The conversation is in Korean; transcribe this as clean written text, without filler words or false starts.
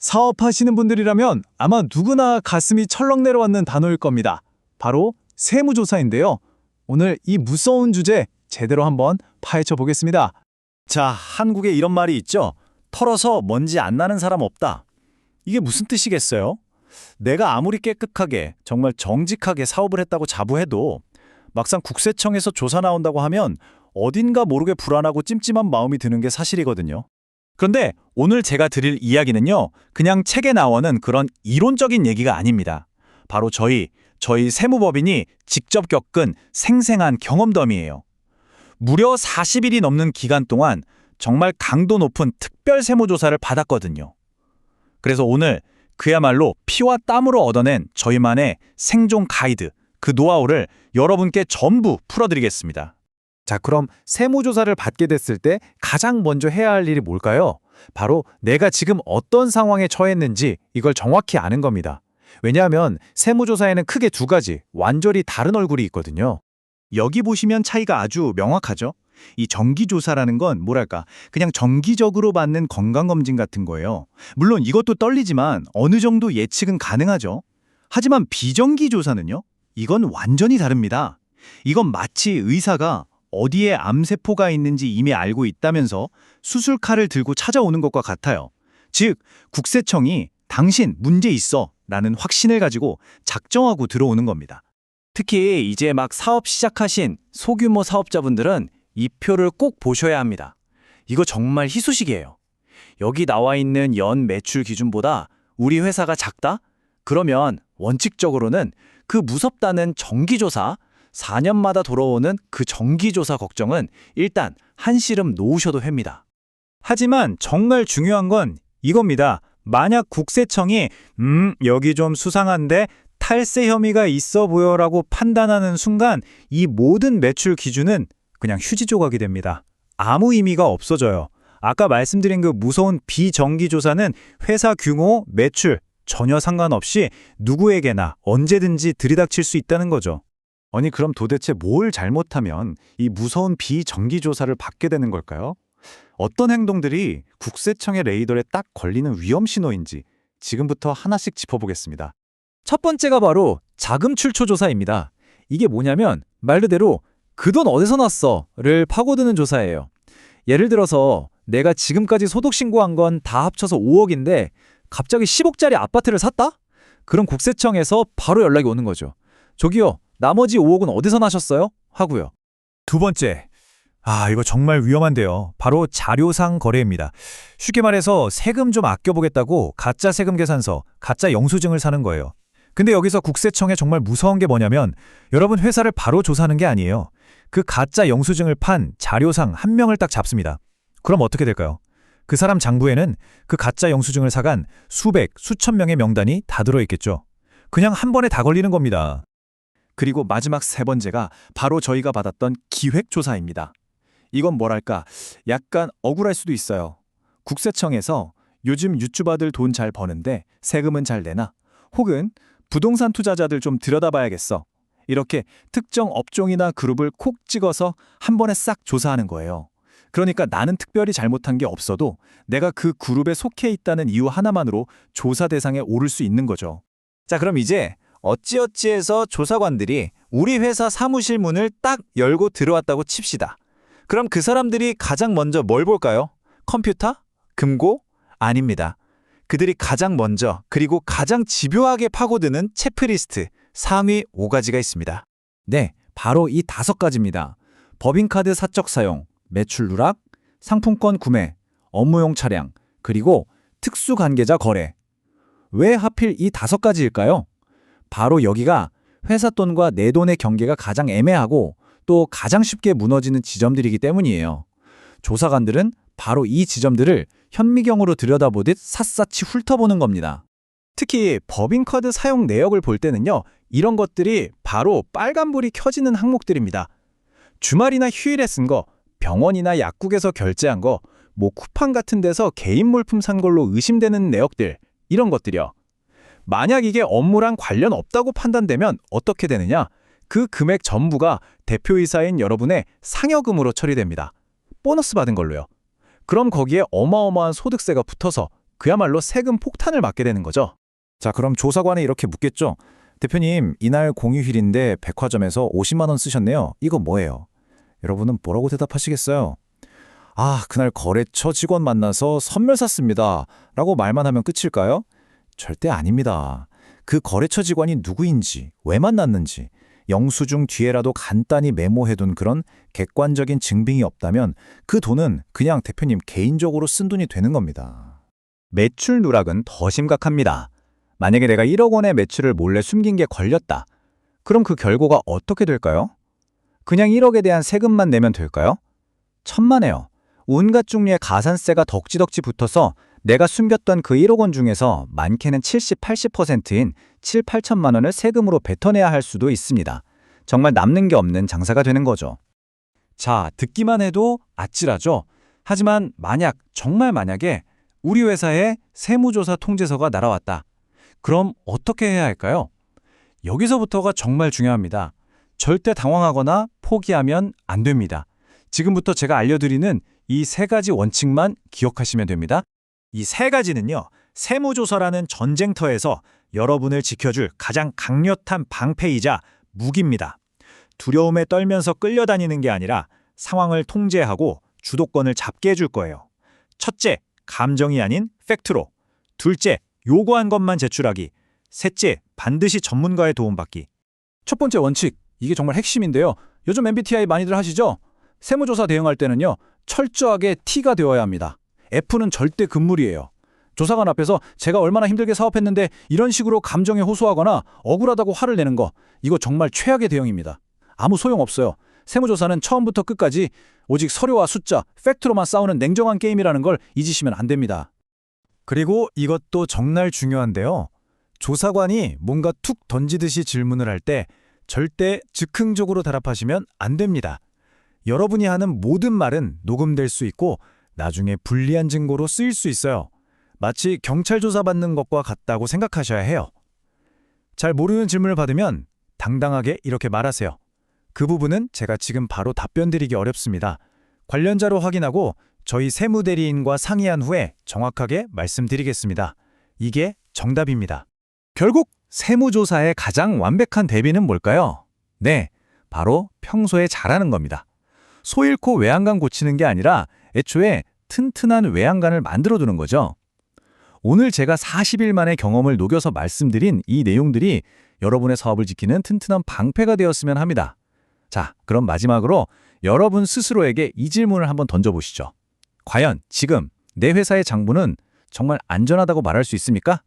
사업하시는 분들이라면 아마 누구나 가슴이 철렁 내려앉는 단어일 겁니다. 바로 세무조사인데요. 오늘 이 무서운 주제 제대로 한번 파헤쳐 보겠습니다. 자, 한국에 이런 말이 있죠. 털어서 먼지 안 나는 사람 없다. 이게 무슨 뜻이겠어요? 내가 아무리 깨끗하게, 정말 정직하게 사업을 했다고 자부해도 막상 국세청에서 조사 나온다고 하면 어딘가 모르게 불안하고 찜찜한 마음이 드는 게 사실이거든요. 그런데 오늘 제가 드릴 이야기는요, 그냥 책에 나오는 그런 이론적인 얘기가 아닙니다. 바로 저희 세무법인이 직접 겪은 생생한 경험담이에요. 무려 40일이 넘는 기간 동안 정말 강도 높은 특별 세무조사를 받았거든요. 그래서 오늘 그야말로 피와 땀으로 얻어낸 저희만의 생존 가이드, 그 노하우를 여러분께 전부 풀어드리겠습니다. 자, 그럼 세무조사를 받게 됐을 때 가장 먼저 해야 할 일이 뭘까요? 바로 내가 지금 어떤 상황에 처했는지 이걸 정확히 아는 겁니다. 왜냐하면 세무조사에는 크게 두 가지 완전히 다른 얼굴이 있거든요. 여기 보시면 차이가 아주 명확하죠? 이 정기조사라는 건 뭐랄까, 그냥 정기적으로 받는 건강검진 같은 거예요. 물론 이것도 떨리지만 어느 정도 예측은 가능하죠. 하지만 비정기조사는요? 이건 완전히 다릅니다. 이건 마치 의사가 어디에 암세포가 있는지 이미 알고 있다면서 수술칼을 들고 찾아오는 것과 같아요. 즉, 국세청이 당신 문제 있어 라는 확신을 가지고 작정하고 들어오는 겁니다. 특히 이제 막 사업 시작하신 소규모 사업자분들은 이 표를 꼭 보셔야 합니다. 이거 정말 희소식이에요. 여기 나와 있는 연 매출 기준보다 우리 회사가 작다? 그러면 원칙적으로는 그 무섭다는 정기조사, 4년마다 돌아오는 그 정기조사 걱정은 일단 한시름 놓으셔도 됩니다. 하지만 정말 중요한 건 이겁니다. 만약 국세청이 여기 좀 수상한데 탈세 혐의가 있어 보여라고 판단하는 순간 이 모든 매출 기준은 그냥 휴지 조각이 됩니다. 아무 의미가 없어져요. 아까 말씀드린 그 무서운 비정기조사는 회사 규모, 매출 전혀 상관없이 누구에게나 언제든지 들이닥칠 수 있다는 거죠. 아니, 그럼 도대체 뭘 잘못하면 이 무서운 비정기조사를 받게 되는 걸까요? 어떤 행동들이 국세청의 레이더에 딱 걸리는 위험 신호인지 지금부터 하나씩 짚어보겠습니다. 첫 번째가 바로 자금 출처 조사입니다. 이게 뭐냐면 말 그대로 그 돈 어디서 났어?를 파고드는 조사예요. 예를 들어서 내가 지금까지 소득 신고한 건 다 합쳐서 5억인데 갑자기 10억짜리 아파트를 샀다? 그럼 국세청에서 바로 연락이 오는 거죠. 저기요, 나머지 5억은 어디서 나셨어요? 하고요. 두 번째, 이거 정말 위험한데요. 바로 자료상 거래입니다. 쉽게 말해서 세금 좀 아껴보겠다고 가짜 세금 계산서, 가짜 영수증을 사는 거예요. 근데 여기서 국세청에 정말 무서운 게 뭐냐면 여러분 회사를 바로 조사하는 게 아니에요. 그 가짜 영수증을 판 자료상 한 명을 딱 잡습니다. 그럼 어떻게 될까요? 그 사람 장부에는 그 가짜 영수증을 사간 수백, 수천 명의 명단이 다 들어있겠죠. 그냥 한 번에 다 걸리는 겁니다. 그리고 마지막 세 번째가 바로 저희가 받았던 기획조사입니다. 이건 뭐랄까, 약간 억울할 수도 있어요. 국세청에서 요즘 유튜버들 돈 잘 버는데 세금은 잘 내나? 혹은 부동산 투자자들 좀 들여다봐야겠어. 이렇게 특정 업종이나 그룹을 콕 찍어서 한 번에 싹 조사하는 거예요. 그러니까 나는 특별히 잘못한 게 없어도 내가 그 그룹에 속해 있다는 이유 하나만으로 조사 대상에 오를 수 있는 거죠. 자, 그럼 이제 어찌어찌해서 조사관들이 우리 회사 사무실 문을 딱 열고 들어왔다고 칩시다. 그럼 그 사람들이 가장 먼저 뭘 볼까요? 컴퓨터? 금고? 아닙니다. 그들이 가장 먼저 그리고 가장 집요하게 파고드는 체크리스트 상위 5가지가 있습니다. 네, 바로 이 5가지입니다. 법인카드 사적 사용, 매출 누락, 상품권 구매, 업무용 차량, 그리고 특수관계자 거래. 왜 하필 이 5가지일까요? 바로 여기가 회사 돈과 내 돈의 경계가 가장 애매하고 또 가장 쉽게 무너지는 지점들이기 때문이에요. 조사관들은 바로 이 지점들을 현미경으로 들여다보듯 샅샅이 훑어보는 겁니다. 특히 법인카드 사용 내역을 볼 때는요, 이런 것들이 바로 빨간불이 켜지는 항목들입니다. 주말이나 휴일에 쓴 거, 병원이나 약국에서 결제한 거, 쿠팡 같은 데서 개인 물품 산 걸로 의심되는 내역들, 이런 것들이요. 만약 이게 업무랑 관련 없다고 판단되면 어떻게 되느냐? 그 금액 전부가 대표이사인 여러분의 상여금으로 처리됩니다. 보너스 받은 걸로요. 그럼 거기에 어마어마한 소득세가 붙어서 그야말로 세금 폭탄을 맞게 되는 거죠. 자, 그럼 조사관에 이렇게 묻겠죠. 대표님, 이날 공휴일인데 백화점에서 50만 원 쓰셨네요. 이거 뭐예요? 여러분은 뭐라고 대답하시겠어요? 아, 그날 거래처 직원 만나서 선물 샀습니다. 라고 말만 하면 끝일까요? 절대 아닙니다. 그 거래처 직원이 누구인지, 왜 만났는지, 영수증 뒤에라도 간단히 메모해둔 그런 객관적인 증빙이 없다면 그 돈은 그냥 대표님 개인적으로 쓴 돈이 되는 겁니다. 매출 누락은 더 심각합니다. 만약에 내가 1억 원의 매출을 몰래 숨긴 게 걸렸다. 그럼 그 결과가 어떻게 될까요? 그냥 1억에 대한 세금만 내면 될까요? 천만에요. 온갖 종류의 가산세가 덕지덕지 붙어서 내가 숨겼던 그 1억 원 중에서 많게는 70, 80%인 7, 8천만 원을 세금으로 뱉어내야 할 수도 있습니다. 정말 남는 게 없는 장사가 되는 거죠. 자, 듣기만 해도 아찔하죠? 하지만 정말 만약에 우리 회사에 세무조사 통지서가 날아왔다. 그럼 어떻게 해야 할까요? 여기서부터가 정말 중요합니다. 절대 당황하거나 포기하면 안 됩니다. 지금부터 제가 알려드리는 이 세 가지 원칙만 기억하시면 됩니다. 이 세 가지는요, 세무조사라는 전쟁터에서 여러분을 지켜줄 가장 강력한 방패이자 무기입니다. 두려움에 떨면서 끌려다니는 게 아니라 상황을 통제하고 주도권을 잡게 해줄 거예요. 첫째, 감정이 아닌 팩트로. 둘째, 요구한 것만 제출하기. 셋째, 반드시 전문가의 도움받기. 첫 번째 원칙, 이게 정말 핵심인데요. 요즘 MBTI 많이들 하시죠? 세무조사 대응할 때는요, 철저하게 T가 되어야 합니다. F는 절대 금물이에요. 조사관 앞에서 제가 얼마나 힘들게 사업했는데 이런 식으로 감정에 호소하거나 억울하다고 화를 내는 거, 이거 정말 최악의 대응입니다. 아무 소용없어요. 세무조사는 처음부터 끝까지 오직 서류와 숫자, 팩트로만 싸우는 냉정한 게임이라는 걸 잊으시면 안 됩니다. 그리고 이것도 정말 중요한데요. 조사관이 뭔가 툭 던지듯이 질문을 할 때 절대 즉흥적으로 대답하시면 안 됩니다. 여러분이 하는 모든 말은 녹음될 수 있고 나중에 불리한 증거로 쓰일 수 있어요. 마치 경찰 조사받는 것과 같다고 생각하셔야 해요. 잘 모르는 질문을 받으면 당당하게 이렇게 말하세요. 그 부분은 제가 지금 바로 답변 드리기 어렵습니다. 관련자로 확인하고 저희 세무대리인과 상의한 후에 정확하게 말씀드리겠습니다. 이게 정답입니다. 결국 세무조사의 가장 완벽한 대비는 뭘까요? 네, 바로 평소에 잘하는 겁니다. 소 잃고 외양간 고치는 게 아니라 애초에 튼튼한 외양간을 만들어두는 거죠. 오늘 제가 40일 만의 경험을 녹여서 말씀드린 이 내용들이 여러분의 사업을 지키는 튼튼한 방패가 되었으면 합니다. 자, 그럼 마지막으로 여러분 스스로에게 이 질문을 한번 던져보시죠. 과연 지금 내 회사의 장부는 정말 안전하다고 말할 수 있습니까?